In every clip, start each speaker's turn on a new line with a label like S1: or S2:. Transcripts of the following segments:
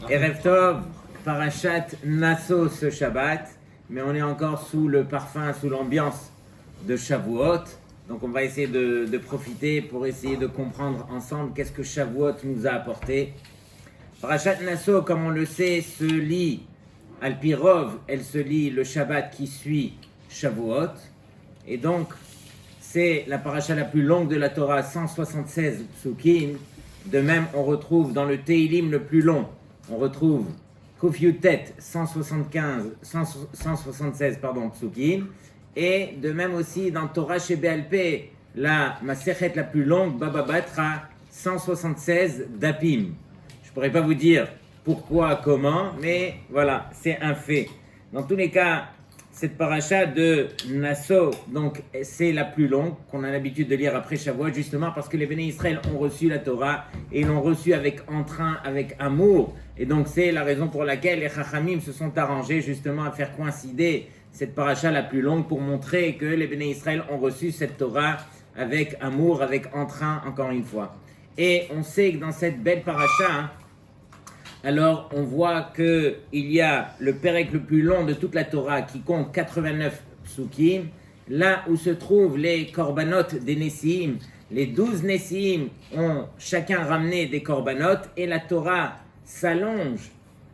S1: Erev Tov, Parashat Nasso ce Shabbat, mais on est encore sous le parfum, sous l'ambiance de Shavuot. Donc on va essayer de profiter pour essayer de comprendre ensemble qu'est-ce que Shavuot nous a apporté. Parashat Nasso, comme on le sait, se lit Al Pi Rov, elle se lit le Shabbat qui suit Shavuot. Et donc, c'est la paracha la plus longue de la Torah, 176 psukim. De même, on retrouve dans le Teilim le plus long, on retrouve Kuf Yutet, 176 psukim. Et de même aussi dans Torah chez BLP, la Masechet la plus longue, Baba Batra, 176 dapim. Je ne pourrais pas vous dire pourquoi, comment, mais voilà, c'est un fait. Dans tous les cas, cette paracha de Nasso, donc c'est la plus longue qu'on a l'habitude de lire après Shavuot, justement parce que les Béné Israël ont reçu la Torah et ils l'ont reçue avec entrain, avec amour. Et donc c'est la raison pour laquelle les Chachamim se sont arrangés justement à faire coïncider cette paracha la plus longue pour montrer que les Béné Israël ont reçu cette Torah avec amour, avec entrain, encore une fois. Et on sait que dans cette belle paracha, alors on voit qu'il y a le pérec le plus long de toute la Torah qui compte 89 psukim, là où se trouvent les korbanot des Nessim. Les 12 Nessim ont chacun ramené des korbanot et la Torah s'allonge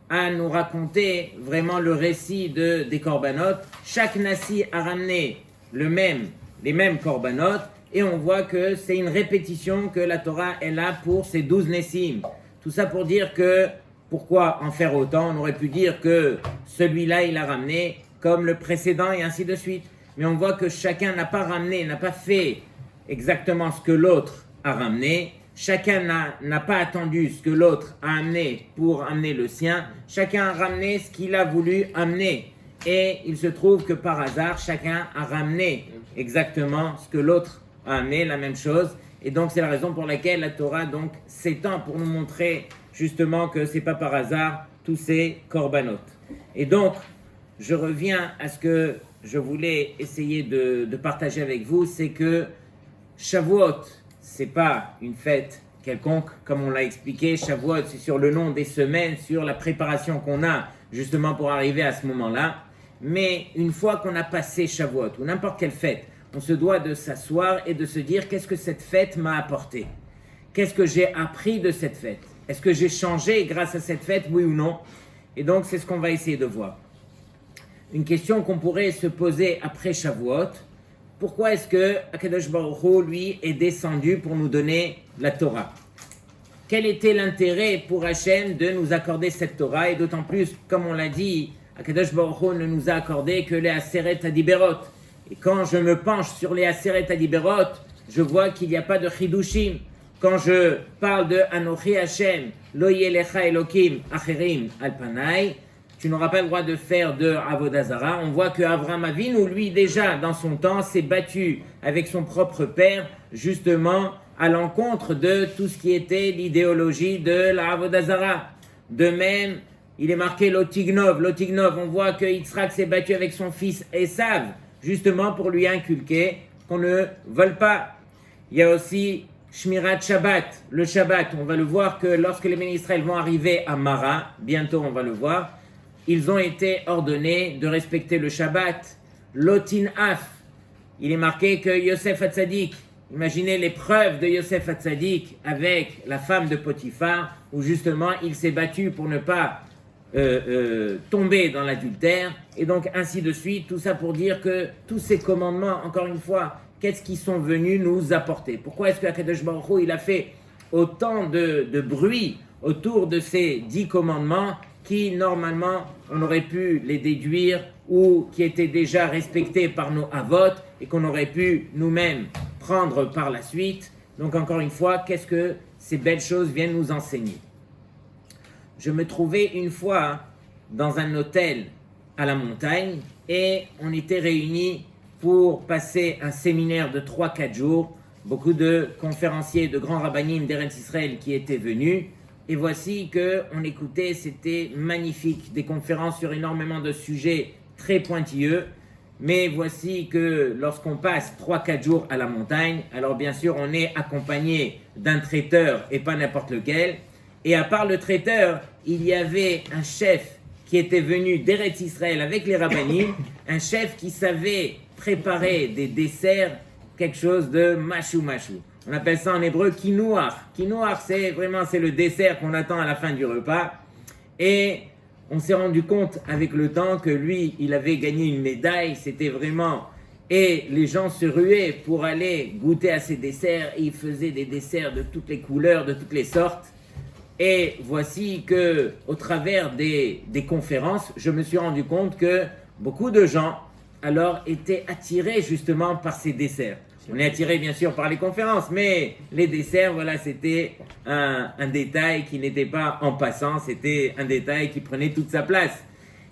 S1: à nous raconter vraiment le récit des korbanot. Chaque Nassi a ramené les mêmes korbanot et on voit que c'est une répétition que la Torah est là pour ces 12 Nessim. Tout ça pour dire que pourquoi en faire autant? On aurait pu dire que celui-là, il a ramené comme le précédent et ainsi de suite. Mais on voit que chacun n'a pas ramené, n'a pas fait exactement ce que l'autre a ramené. Chacun n'a pas attendu ce que l'autre a amené pour amener le sien. Chacun a ramené ce qu'il a voulu amener. Et il se trouve que par hasard, chacun a ramené exactement ce que l'autre a amené, la même chose. Et donc c'est la raison pour laquelle la Torah donc s'étend pour nous montrer justement que c'est pas par hasard tous ces korbanot. Et donc, je reviens à ce que je voulais essayer de partager avec vous, c'est que Shavuot, c'est pas une fête quelconque, comme on l'a expliqué. Shavuot, c'est sur le nom des semaines, sur la préparation qu'on a justement pour arriver à ce moment-là. Mais une fois qu'on a passé Shavuot, ou n'importe quelle fête, on se doit de s'asseoir et de se dire qu'est-ce que cette fête m'a apporté? Qu'est-ce que j'ai appris de cette fête? Est-ce que j'ai changé grâce à cette fête, oui ou non? Et donc, c'est ce qu'on va essayer de voir. Une question qu'on pourrait se poser après Shavuot. Pourquoi est-ce que Akadosh Baruch Hu, lui, est descendu pour nous donner la Torah? Quel était l'intérêt pour Hachem de nous accorder cette Torah? Et d'autant plus, comme on l'a dit, Akadosh Baruch Hu ne nous a accordé que les Aseret Adiberot. Et quand je me penche sur les Aseret Adiberot, je vois qu'il n'y a pas de Chidushim. Quand je parle de Anochi Hashem, Lo Yelecha Elokim Acherim Alpanai, tu n'auras pas le droit de faire de Avodah Zara. On voit que Avraham Avinu, lui déjà dans son temps, s'est battu avec son propre père, justement à l'encontre de tout ce qui était l'idéologie de la Avodah Zara. De même, il est marqué Lotignov. Lotignov, on voit que Yitzhak s'est battu avec son fils Esav, justement pour lui inculquer qu'on ne vole pas. Il y a aussi Shmirat Shabbat, le Shabbat, on va le voir que lorsque les Béné Israël vont arriver à Mara, bientôt on va le voir, ils ont été ordonnés de respecter le Shabbat. Lotin Af, il est marqué que Yosef Hatzadik, imaginez l'épreuve de Yosef Hatzadik avec la femme de Potiphar, où justement il s'est battu pour ne pas tomber dans l'adultère, et donc ainsi de suite, tout ça pour dire que tous ces commandements, encore une fois, qu'est-ce qu'ils sont venus nous apporter? Pourquoi est-ce que Akadosh Baruch Hu, il a fait autant de bruit autour de ces 10 commandements qui, normalement, on aurait pu les déduire ou qui étaient déjà respectés par nos avot et qu'on aurait pu nous-mêmes prendre par la suite? Donc, encore une fois, qu'est-ce que ces belles choses viennent nous enseigner? Je me trouvais une fois dans un hôtel à la montagne et on était réunis pour passer un séminaire de 3-4 jours, beaucoup de conférenciers, de grands rabbinim d'Eretz Israël qui étaient venus, et voici qu'on écoutait, c'était magnifique, des conférences sur énormément de sujets très pointilleux, mais voici que lorsqu'on passe 3-4 jours à la montagne, alors bien sûr on est accompagné d'un traiteur et pas n'importe lequel, Et à part le traiteur, il y avait un chef qui était venu d'Eretz Israël avec les rabbinim, un chef qui savait préparer des desserts, quelque chose de machou. On appelle ça en hébreu kinouach. Kinouach, c'est le dessert qu'on attend à la fin du repas. Et on s'est rendu compte avec le temps que lui, il avait gagné une médaille, c'était vraiment... Et les gens se ruaient pour aller goûter à ces desserts, et il faisait des desserts de toutes les couleurs, de toutes les sortes. Et voici que, au travers des conférences, je me suis rendu compte que beaucoup de gens, alors, étaient attirés justement par ces desserts. On est attiré bien sûr par les conférences, mais les desserts, voilà, c'était un détail qui n'était pas en passant, c'était un détail qui prenait toute sa place.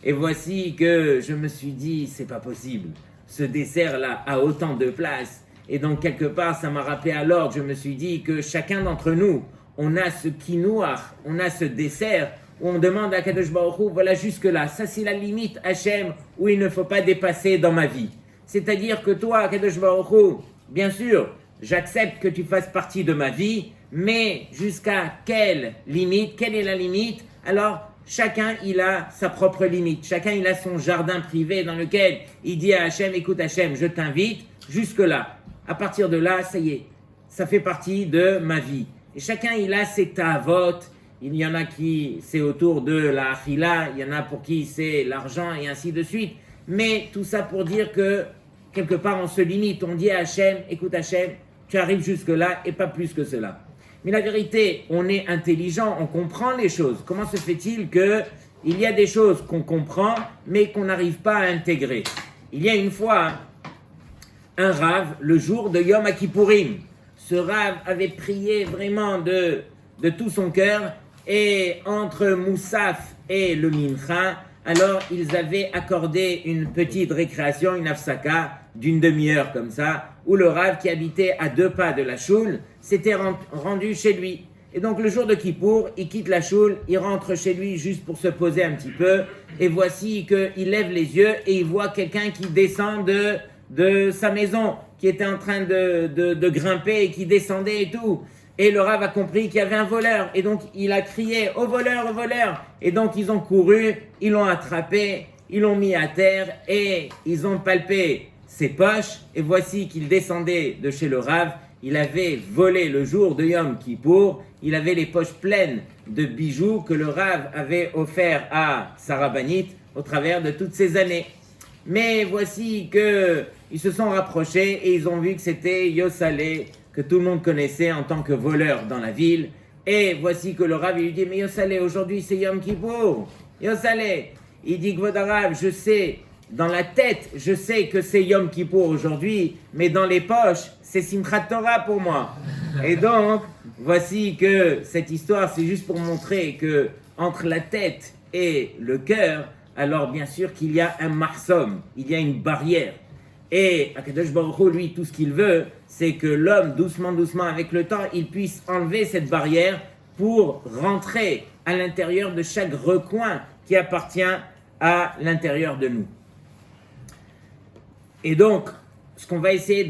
S1: Et voici que je me suis dit, c'est pas possible, ce dessert-là a autant de place. Et donc quelque part, ça m'a rappelé à l'ordre, je me suis dit que chacun d'entre nous, on a ce kinouach, on a ce dessert, où on demande à Kadosh Baruch Hu, voilà jusque-là, ça c'est la limite Hachem, où il ne faut pas dépasser dans ma vie. C'est-à-dire que toi, Kadosh Baruch Hu, bien sûr, j'accepte que tu fasses partie de ma vie, mais jusqu'à quelle limite? Quelle est la limite? Alors, chacun, il a sa propre limite. Chacun, il a son jardin privé dans lequel il dit à Hachem, écoute Hachem, je t'invite jusque-là. À partir de là, ça y est, ça fait partie de ma vie. Et chacun, il a ses ta'avot. Il y en a qui, c'est autour de la achila, il y en a pour qui c'est l'argent et ainsi de suite. Mais tout ça pour dire que quelque part, on se limite, on dit à Hachem, écoute Hachem, tu arrives jusque-là et pas plus que cela. Mais la vérité, on est intelligent, on comprend les choses. Comment se fait-il qu'il y a des choses qu'on comprend, mais qu'on n'arrive pas à intégrer? Il y a une fois un rave, le jour de Yom Kippourim. Ce rave avait prié vraiment de tout son cœur, et entre Moussaf et le Mincha, alors ils avaient accordé une petite récréation, une afsaka, d'une demi-heure comme ça, où le Rav qui habitait à 2 pas de la choule s'était rendu chez lui. Et donc le jour de Kippour, il quitte la choule, il rentre chez lui juste pour se poser un petit peu, et voici qu'il lève les yeux et il voit quelqu'un qui descend de sa maison, qui était en train de grimper et qui descendait et tout. Et le Rav a compris qu'il y avait un voleur. Et donc, il a crié « Au voleur, au voleur !» Et donc, ils ont couru, ils l'ont attrapé, ils l'ont mis à terre et ils ont palpé ses poches. Et voici qu'il descendait de chez le Rav. Il avait volé le jour de Yom Kippour. Il avait les poches pleines de bijoux que le Rav avait offert à sa rabbinite au travers de toutes ces années. Mais voici qu'ils se sont rapprochés et ils ont vu que c'était Yosalé, que tout le monde connaissait en tant que voleur dans la ville. Et voici que le Rav lui dit, mais Yosalé, aujourd'hui c'est Yom Kippour. Yosalé, il dit, Kvod Rav, je sais, dans la tête, je sais que c'est Yom Kippour aujourd'hui, mais dans les poches, c'est Simchat Torah pour moi. Et donc, voici que cette histoire, c'est juste pour montrer que entre la tête et le cœur, alors bien sûr qu'il y a un marsom, il y a une barrière. Et Akadosh Baruch Hu, lui, tout ce qu'il veut, c'est que l'homme, doucement, avec le temps, il puisse enlever cette barrière pour rentrer à l'intérieur de chaque recoin qui appartient à l'intérieur de nous. Et donc, ce qu'on va essayer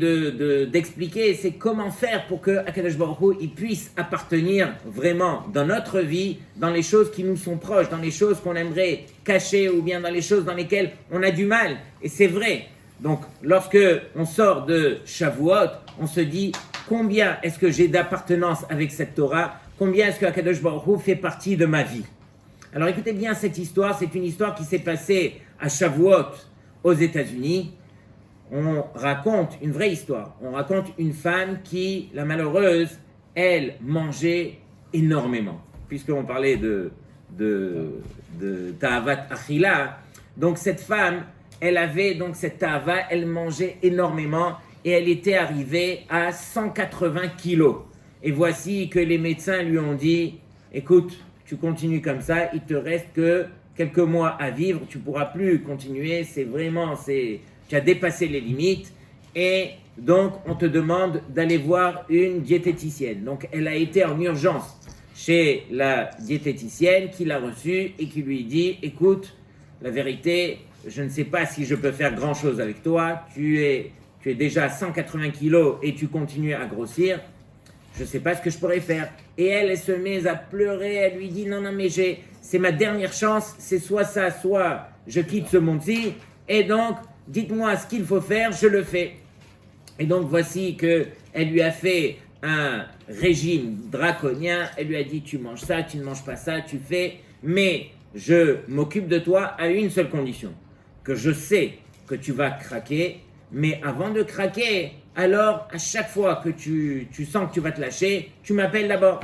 S1: d'expliquer, c'est comment faire pour que Akadosh Baruch Hu, il puisse appartenir vraiment dans notre vie, dans les choses qui nous sont proches, dans les choses qu'on aimerait cacher ou bien dans les choses dans lesquelles on a du mal. Et c'est vrai. Donc, lorsque on sort de Shavuot, on se dit combien est-ce que j'ai d'appartenance avec cette Torah, combien est-ce que Akadosh Baruch Hu fait partie de ma vie. Alors écoutez bien cette histoire, c'est une histoire qui s'est passée à Shavuot aux États-Unis. On raconte une vraie histoire, on raconte une femme qui, la malheureuse, elle mangeait énormément. Puisqu'on parlait de Ta'avat Achila, donc cette femme, elle avait donc cette ta'ava, elle mangeait énormément et elle était arrivée à 180 kilos. Et voici que les médecins lui ont dit, écoute, tu continues comme ça, il te reste que quelques mois à vivre, tu ne pourras plus continuer, tu as dépassé les limites et donc on te demande d'aller voir une diététicienne. Donc elle a été en urgence chez la diététicienne qui l'a reçue et qui lui dit, écoute, la vérité, je ne sais pas si je peux faire grand-chose avec toi, tu es déjà à 180 kilos et tu continues à grossir, je ne sais pas ce que je pourrais faire. Et elle se met à pleurer, elle lui dit, non, mais c'est ma dernière chance, c'est soit ça, soit je quitte ce monde-ci, et donc, dites-moi ce qu'il faut faire, je le fais. Et donc, voici qu'elle lui a fait un régime draconien, elle lui a dit, tu manges ça, tu ne manges pas ça, tu fais, mais je m'occupe de toi à une seule condition, que je sais que tu vas craquer, mais avant de craquer, alors à chaque fois que tu sens que tu vas te lâcher, tu m'appelles d'abord.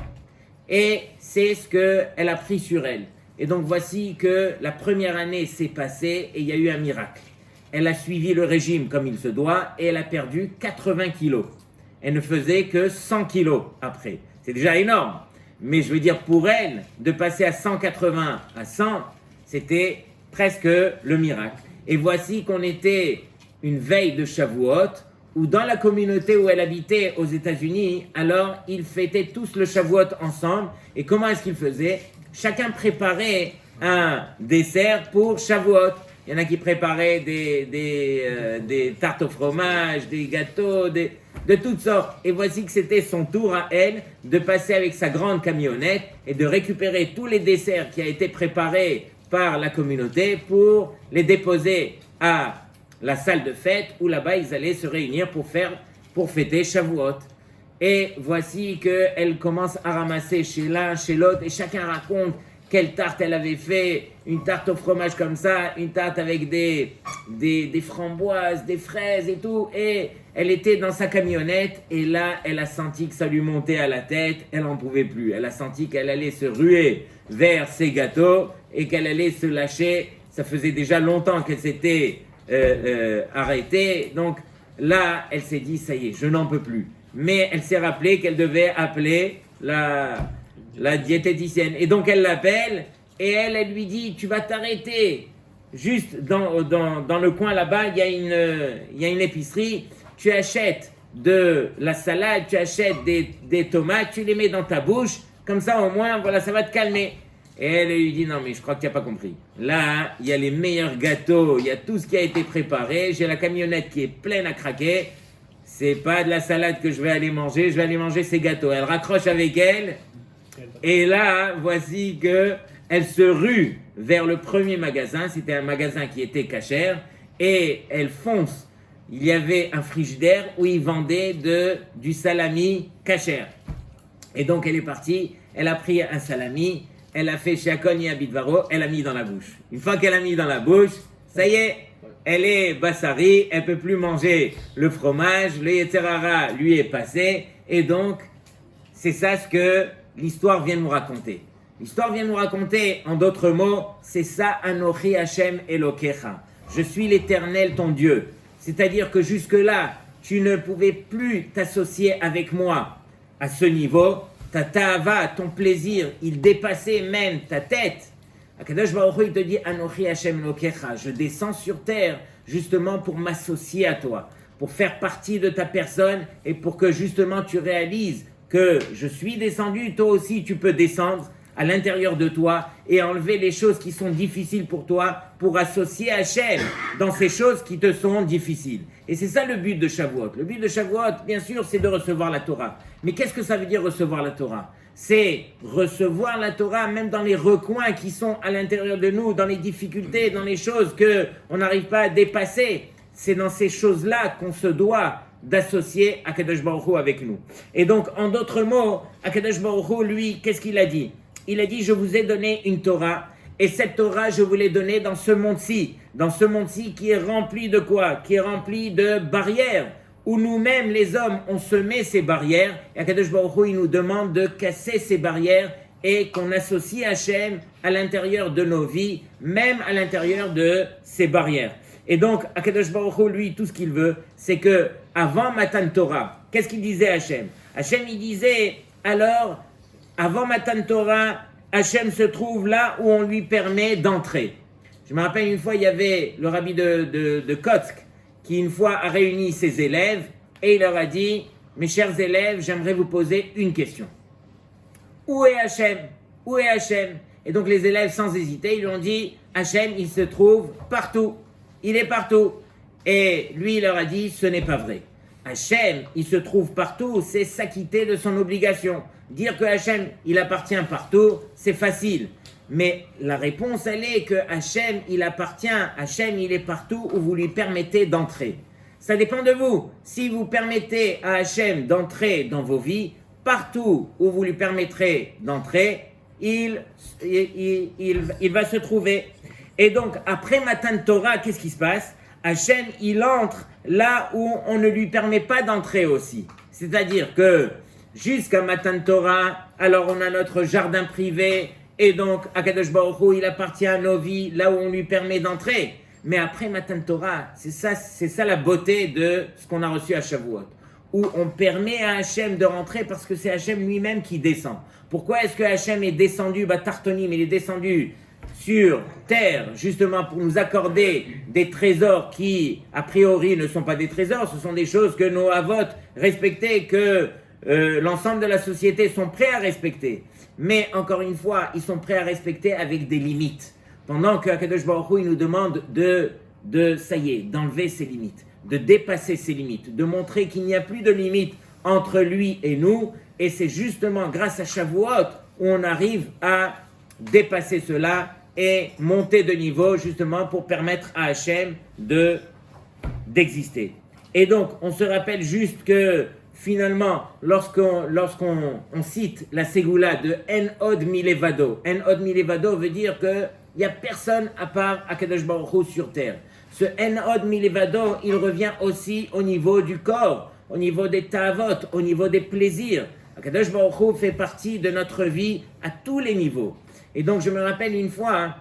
S1: Et c'est ce qu'elle a pris sur elle. Et donc voici que la première année s'est passée et il y a eu un miracle. Elle a suivi le régime comme il se doit et elle a perdu 80 kilos. Elle ne faisait que 100 kilos après. C'est déjà énorme. Mais je veux dire, pour elle, de passer à 180 à 100, c'était presque le miracle. Et voici qu'on était une veille de Shavuot, où dans la communauté où elle habitait aux États-Unis, alors ils fêtaient tous le Shavuot ensemble. Et comment est-ce qu'ils faisaient? Chacun préparait un dessert pour Shavuot. Il y en a qui préparaient des tartes au fromage, des gâteaux, de toutes sortes. Et voici que c'était son tour à elle de passer avec sa grande camionnette et de récupérer tous les desserts qui ont été préparés par la communauté pour les déposer à la salle de fête où là-bas ils allaient se réunir pour fêter Shavuot. Et voici qu'elle commence à ramasser chez l'un, chez l'autre, et chacun raconte quelle tarte elle avait fait, une tarte au fromage comme ça, une tarte avec des framboises, des fraises et tout, et elle était dans sa camionnette, et là, elle a senti que ça lui montait à la tête, elle n'en pouvait plus, elle a senti qu'elle allait se ruer vers ses gâteaux, et qu'elle allait se lâcher, ça faisait déjà longtemps qu'elle s'était arrêtée, donc là, elle s'est dit, ça y est, je n'en peux plus, mais elle s'est rappelée qu'elle devait appeler la diététicienne. Et donc elle l'appelle et elle lui dit, tu vas t'arrêter juste dans le coin là-bas, il y a une épicerie, tu achètes de la salade, tu achètes des tomates, tu les mets dans ta bouche, comme ça au moins, voilà, ça va te calmer. Et elle lui dit, non mais je crois que tu n'as pas compris. Là, il y a les meilleurs gâteaux, il y a tout ce qui a été préparé, j'ai la camionnette qui est pleine à craquer, c'est pas de la salade que je vais aller manger, je vais aller manger ces gâteaux. Elle raccroche avec elle. Et là, voici qu'elle se rue vers le premier magasin. C'était un magasin qui était cachère. Et elle fonce. Il y avait un frigidaire où ils vendaient du salami cachère. Et donc, elle est partie. Elle a pris un salami. Elle a fait Shakoni à Bidvaro. Elle a mis dans la bouche. Une fois qu'elle a mis dans la bouche, ça y est, elle est bassari. Elle ne peut plus manger le fromage. Le Yetzerara lui est passé. Et donc, c'est ça ce que l'histoire vient nous raconter. L'histoire vient nous raconter, en d'autres mots, c'est ça, Anochi Hashem Elokecha. Je suis l'Éternel, ton Dieu. C'est-à-dire que jusque-là, tu ne pouvais plus t'associer avec moi à ce niveau. Ta ta'ava, ton plaisir, il dépassait même ta tête. Akadosh Baruch Hu, il te dit, Anochi Hashem Elokecha. Je descends sur terre justement pour m'associer à toi, pour faire partie de ta personne et pour que justement tu réalises que je suis descendu, toi aussi tu peux descendre à l'intérieur de toi et enlever les choses qui sont difficiles pour toi pour associer Hachem dans ces choses qui te sont difficiles. Et c'est ça le but de Shavuot. Le but de Shavuot, bien sûr, c'est de recevoir la Torah. Mais qu'est-ce que ça veut dire recevoir la Torah? C'est recevoir la Torah même dans les recoins qui sont à l'intérieur de nous, dans les difficultés, dans les choses qu'on n'arrive pas à dépasser. C'est dans ces choses-là qu'on se doit d'associer Akadosh Baruch Hu avec nous. Et donc, en d'autres mots, Akadosh Baruch Hu, lui, qu'est-ce qu'il a dit? Il a dit, je vous ai donné une Torah, et cette Torah, je vous l'ai donnée dans ce monde-ci qui est rempli de quoi? Qui est rempli de barrières, où nous-mêmes, les hommes, on se met ces barrières, et Akadosh Baruch Hu, il nous demande de casser ces barrières, et qu'on associe Hachem à l'intérieur de nos vies, même à l'intérieur de ces barrières. Et donc, Akadosh Baruch Hu, lui, tout ce qu'il veut, c'est que avant Matan Torah, qu'est-ce qu'il disait Hachem? Hachem, il disait, alors, avant Matan Torah, Hachem se trouve là où on lui permet d'entrer. Je me rappelle une fois, il y avait le rabbi de Kotsk, qui une fois a réuni ses élèves, et il leur a dit, mes chers élèves, j'aimerais vous poser une question. Où est Hachem? Où est Hachem? Et donc les élèves, sans hésiter, ils lui ont dit, Hachem, il se trouve partout. Il est partout. Et lui, il leur a dit, ce n'est pas vrai. Hachem, il se trouve partout, c'est s'acquitter de son obligation. Dire que Hachem, il appartient partout, c'est facile. Mais la réponse, elle est que Hachem, il appartient, Hachem, il est partout où vous lui permettez d'entrer. Ça dépend de vous. Si vous permettez à Hachem d'entrer dans vos vies, partout où vous lui permettrez d'entrer, il va se trouver. Et donc, après Matan Torah, qu'est-ce qui se passe? Hachem, il entre là où on ne lui permet pas d'entrer aussi. C'est-à-dire que jusqu'à Matan Torah, alors on a notre jardin privé, et donc Akadosh Baruch Hu, il appartient à nos vies, là où on lui permet d'entrer. Mais après Matan Torah, c'est ça la beauté de ce qu'on a reçu à Shavuot, où on permet à Hachem de rentrer parce que c'est Hachem lui-même qui descend. Pourquoi est-ce que Hachem est descendu, Tartonim, il est descendu sur terre, justement pour nous accorder des trésors qui, a priori, ne sont pas des trésors, ce sont des choses que nos avot respectaient, que l'ensemble de la société sont prêts à respecter. Mais encore une fois, ils sont prêts à respecter avec des limites. Pendant que Akadosh Baruch Hu, il nous demande ça y est, d'enlever ses limites, de dépasser ses limites, de montrer qu'il n'y a plus de limites entre lui et nous. Et c'est justement grâce à Shavuot où on arrive à dépasser cela et monter de niveau justement pour permettre à Hachem d'exister. Et donc, on se rappelle juste que finalement, lorsqu'on cite la Ségoula de En Od Milevado, En Od Milevado veut dire qu'il n'y a personne à part Akadosh Baruch Hu sur terre. Ce En Od Milevado, il revient aussi au niveau du corps, au niveau des ta'avot, au niveau des plaisirs. Akadosh Baruch Hu fait partie de notre vie à tous les niveaux. Et donc, je me rappelle une fois,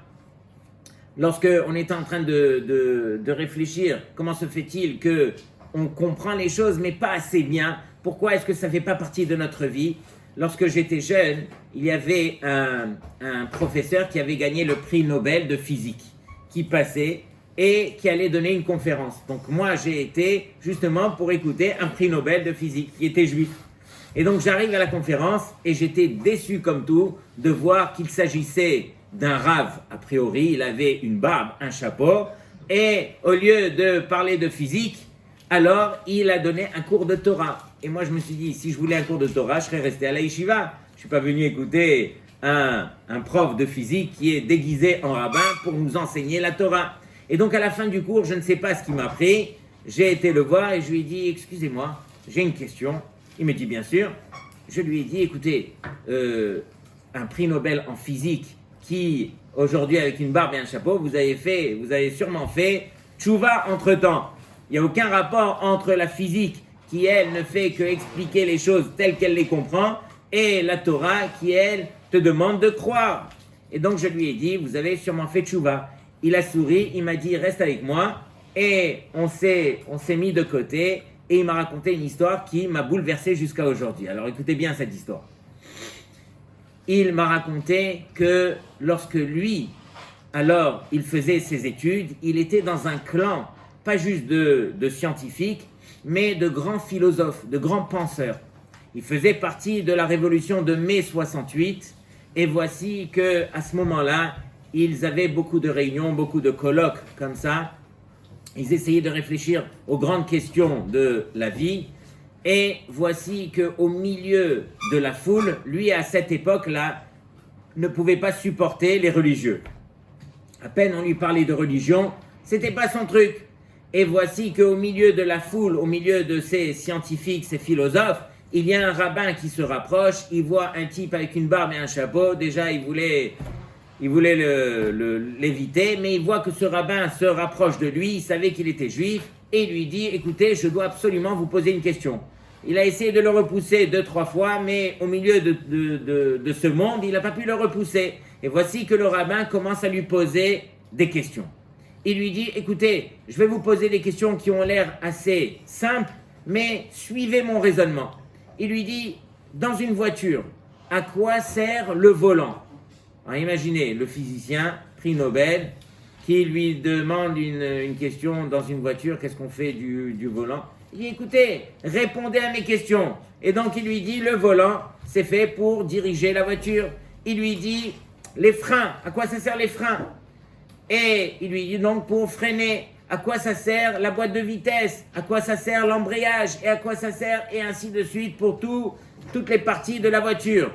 S1: lorsque on était en train de réfléchir, comment se fait-il qu'on comprend les choses, mais pas assez bien? Pourquoi est-ce que ça ne fait pas partie de notre vie? Lorsque j'étais jeune, il y avait un professeur qui avait gagné le prix Nobel de physique, qui passait et qui allait donner une conférence. Donc moi, j'ai été justement pour écouter un prix Nobel de physique, qui était juif. Et donc j'arrive à la conférence et j'étais déçu comme tout de voir qu'il s'agissait d'un rave. A priori, il avait une barbe, un chapeau, et au lieu de parler de physique, alors il a donné un cours de Torah. Et moi je me suis dit, si je voulais un cours de Torah, je serais resté à la yeshiva. Je ne suis pas venu écouter un prof de physique qui est déguisé en rabbin pour nous enseigner la Torah. Et donc à la fin du cours, je ne sais pas ce qui m'a pris, j'ai été le voir et je lui ai dit, excusez-moi, j'ai une question. Il me dit bien sûr. Je lui ai dit, écoutez, un prix Nobel en physique qui, aujourd'hui avec une barbe et un chapeau, vous avez sûrement fait tchouva entre-temps. Il n'y a aucun rapport entre la physique qui, elle, ne fait que expliquer les choses telles qu'elle les comprend et la Torah qui, elle, te demande de croire. Et donc je lui ai dit, vous avez sûrement fait tchouva. Il a souri, il m'a dit, reste avec moi. Et on s'est mis de côté. Et il m'a raconté une histoire qui m'a bouleversé jusqu'à aujourd'hui. Alors écoutez bien cette histoire. Il m'a raconté que lorsque lui, alors il faisait ses études, il était dans un clan, pas juste de scientifiques, mais de grands philosophes, de grands penseurs. Il faisait partie de la révolution de mai 68, et voici qu'à ce moment-là, ils avaient beaucoup de réunions, beaucoup de colloques comme ça. Ils essayaient de réfléchir aux grandes questions de la vie. Et voici qu'au milieu de la foule, lui, à cette époque-là, ne pouvait pas supporter les religieux. À peine on lui parlait de religion, c'était pas son truc. Et voici qu'au milieu de la foule, au milieu de ces scientifiques, ces philosophes, il y a un rabbin qui se rapproche, il voit un type avec une barbe et un chapeau. Déjà, il voulait l'éviter, mais il voit que ce rabbin se rapproche de lui, il savait qu'il était juif, et il lui dit, écoutez, je dois absolument vous poser une question. Il a essayé de le repousser 2-3 fois, mais au milieu de ce monde, il n'a pas pu le repousser. Et voici que le rabbin commence à lui poser des questions. Il lui dit, écoutez, je vais vous poser des questions qui ont l'air assez simples, mais suivez mon raisonnement. Il lui dit, dans une voiture, à quoi sert le volant? Alors imaginez le physicien, prix Nobel, qui lui demande une question dans une voiture, qu'est-ce qu'on fait du volant? Il dit, écoutez, répondez à mes questions. Et donc il lui dit, le volant, c'est fait pour diriger la voiture. Il lui dit, les freins, à quoi ça sert les freins? Et il lui dit donc pour freiner. à quoi ça sert la boîte de vitesse, à quoi ça sert l'embrayage, et à quoi ça sert, et ainsi de suite pour toutes les parties de la voiture.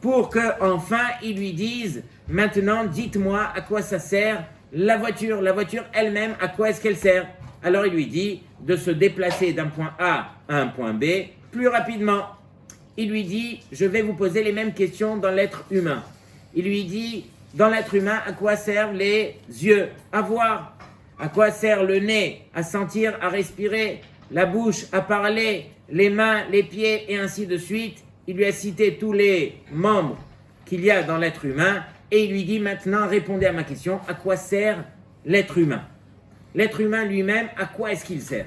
S1: Pour qu'enfin, ils lui disent, maintenant, dites-moi à quoi ça sert la voiture elle-même, à quoi est-ce qu'elle sert? Alors il lui dit de se déplacer d'un point A à un point B plus rapidement. Il lui dit, je vais vous poser les mêmes questions dans l'être humain. Il lui dit, dans l'être humain, à quoi servent les yeux? À voir. À quoi sert le nez? À sentir, à respirer. La bouche, à parler. Les mains, les pieds, et ainsi de suite. Il lui a cité tous les membres qu'il y a dans l'être humain. Et il lui dit, maintenant, répondez à ma question. À quoi sert l'être humain? L'être humain lui-même, à quoi est-ce qu'il sert?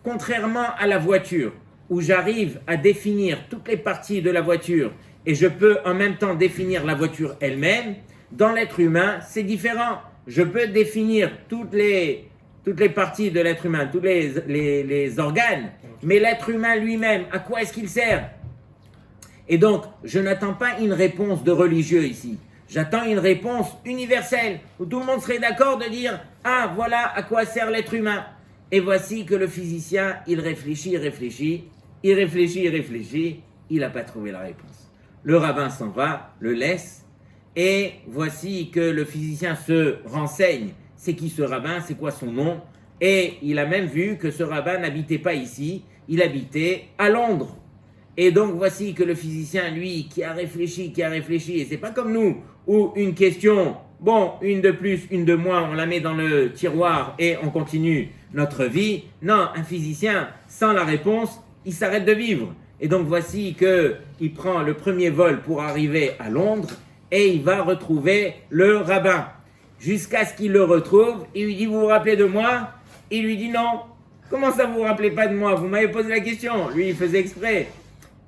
S1: Contrairement à la voiture, où j'arrive à définir toutes les parties de la voiture et je peux en même temps définir la voiture elle-même, dans l'être humain, c'est différent. Je peux définir toutes les parties de l'être humain, tous les organes, mais l'être humain lui-même, à quoi est-ce qu'il sert? Et donc, je n'attends pas une réponse de religieux ici. J'attends une réponse universelle, où tout le monde serait d'accord de dire « Ah, voilà à quoi sert l'être humain ». Et voici que le physicien, il réfléchit, il n'a pas trouvé la réponse. Le rabbin s'en va, le laisse, et voici que le physicien se renseigne. C'est qui ce rabbin? C'est quoi son nom? Et il a même vu que ce rabbin n'habitait pas ici, il habitait à Londres. Et donc voici que le physicien, lui, qui a réfléchi, et c'est pas comme nous, où une question, bon, une de plus, une de moins, on la met dans le tiroir et on continue notre vie. Non, un physicien, sans la réponse, il s'arrête de vivre. Et donc voici qu'il prend le premier vol pour arriver à Londres et il va retrouver le rabbin. Jusqu'à ce qu'il le retrouve, il lui dit, vous vous rappelez de moi? Il lui dit non. Comment ça, vous vous rappelez pas de moi? Vous m'avez posé la question. Lui, il faisait exprès.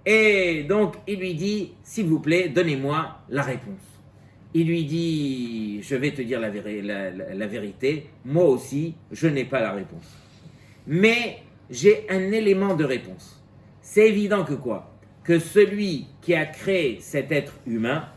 S1: Et donc, il lui dit, s'il vous plaît, donnez-moi la réponse. Il lui dit, je vais te dire la vérité, moi aussi, je n'ai pas la réponse. Mais j'ai un élément de réponse. C'est évident que quoi? Que celui qui a créé cet être humain,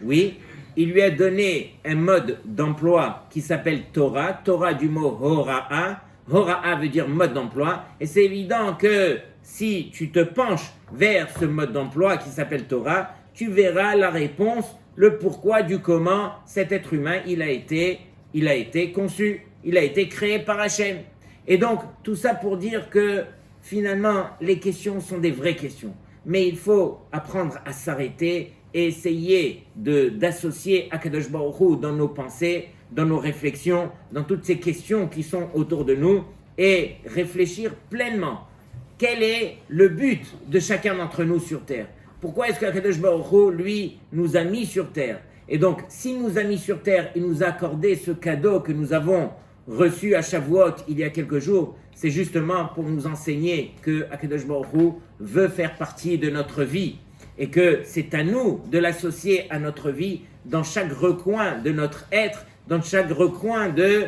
S1: oui, il lui a donné un mode d'emploi qui s'appelle Torah, Torah du mot Hora'a. Hora'a veut dire mode d'emploi, et c'est évident que si tu te penches vers ce mode d'emploi qui s'appelle Torah, tu verras la réponse, le pourquoi du comment cet être humain, il a été conçu, il a été créé par Hachem. Et donc, tout ça pour dire que finalement, les questions sont des vraies questions. Mais il faut apprendre à s'arrêter et essayer d'associer Akadosh Baruch Hu dans nos pensées, dans nos réflexions, dans toutes ces questions qui sont autour de nous et réfléchir pleinement. Quel est le but de chacun d'entre nous sur Terre? Pourquoi est-ce qu'Akadosh Baruch Hu, lui, nous a mis sur Terre? Et donc, s'il nous a mis sur Terre, il nous a accordé ce cadeau que nous avons reçu à Shavuot il y a quelques jours, c'est justement pour nous enseigner que Akadosh Baruch Hu veut faire partie de notre vie et que c'est à nous de l'associer à notre vie dans chaque recoin de notre être, dans chaque recoin de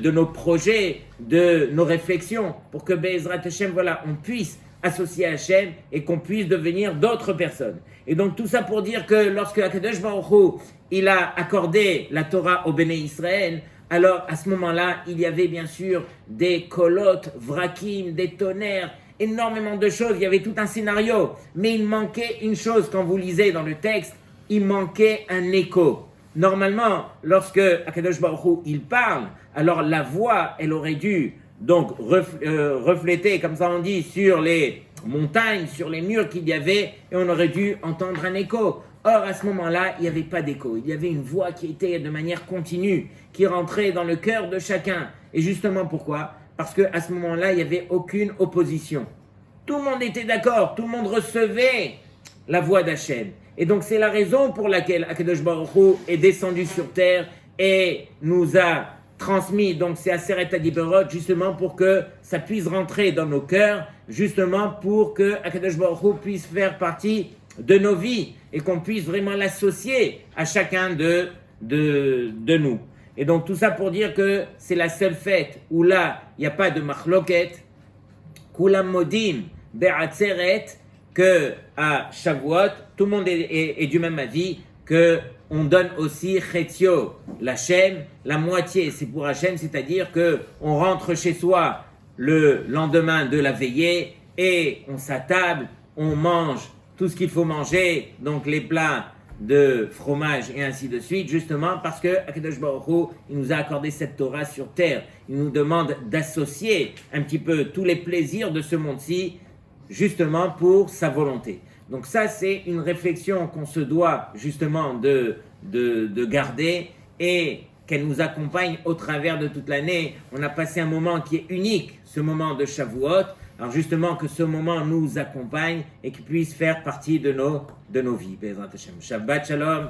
S1: nos projets, de nos réflexions, pour que Be'ezrat Hashem, voilà, on puisse associer à Hashem et qu'on puisse devenir d'autres personnes. Et donc tout ça pour dire que lorsque Akadosh Baruch Hu, il a accordé la Torah au Béné Israël, alors à ce moment-là, il y avait bien sûr des kolotes, vrakim, des tonnerres, énormément de choses, il y avait tout un scénario, mais il manquait une chose quand vous lisez dans le texte, il manquait un écho. Normalement, lorsque Akadosh Baruch Hu, il parle, alors la voix, elle aurait dû donc refléter, comme ça on dit, sur les montagnes, sur les murs qu'il y avait, et on aurait dû entendre un écho. Or, à ce moment-là, il n'y avait pas d'écho. Il y avait une voix qui était de manière continue, qui rentrait dans le cœur de chacun. Et justement, pourquoi? Parce qu'à ce moment-là, il n'y avait aucune opposition. Tout le monde était d'accord, tout le monde recevait la voix d'Hachem. Et donc, c'est la raison pour laquelle Akadosh Baruch Hu est descendu sur terre et nous a transmis, donc c'est Aseret HaDiberot, justement pour que ça puisse rentrer dans nos cœurs, justement pour que Akadosh Baruch Hu puisse faire partie de nos vies et qu'on puisse vraiment l'associer à chacun de nous. Et donc tout ça pour dire que c'est la seule fête où là, il n'y a pas de machloket, kulam modim be'atzeret, que à Shavuot, tout le monde est du même avis, que on donne aussi Chetzio, l'Hachem, la moitié, c'est pour Hachem, c'est-à-dire que on rentre chez soi le lendemain de la veillée et on s'attable, on mange tout ce qu'il faut manger, donc les plats de fromage et ainsi de suite, justement parce que Akadosh Baruch Hu, il nous a accordé cette Torah sur terre. Il nous demande d'associer un petit peu tous les plaisirs de ce monde-ci, justement pour sa volonté. Donc ça, c'est une réflexion qu'on se doit justement de garder et qu'elle nous accompagne au travers de toute l'année. On a passé un moment qui est unique, ce moment de Shavuot. Alors justement que ce moment nous accompagne et qu'il puisse faire partie de nos vies. Bezrat Hashem. Shabbat Shalom.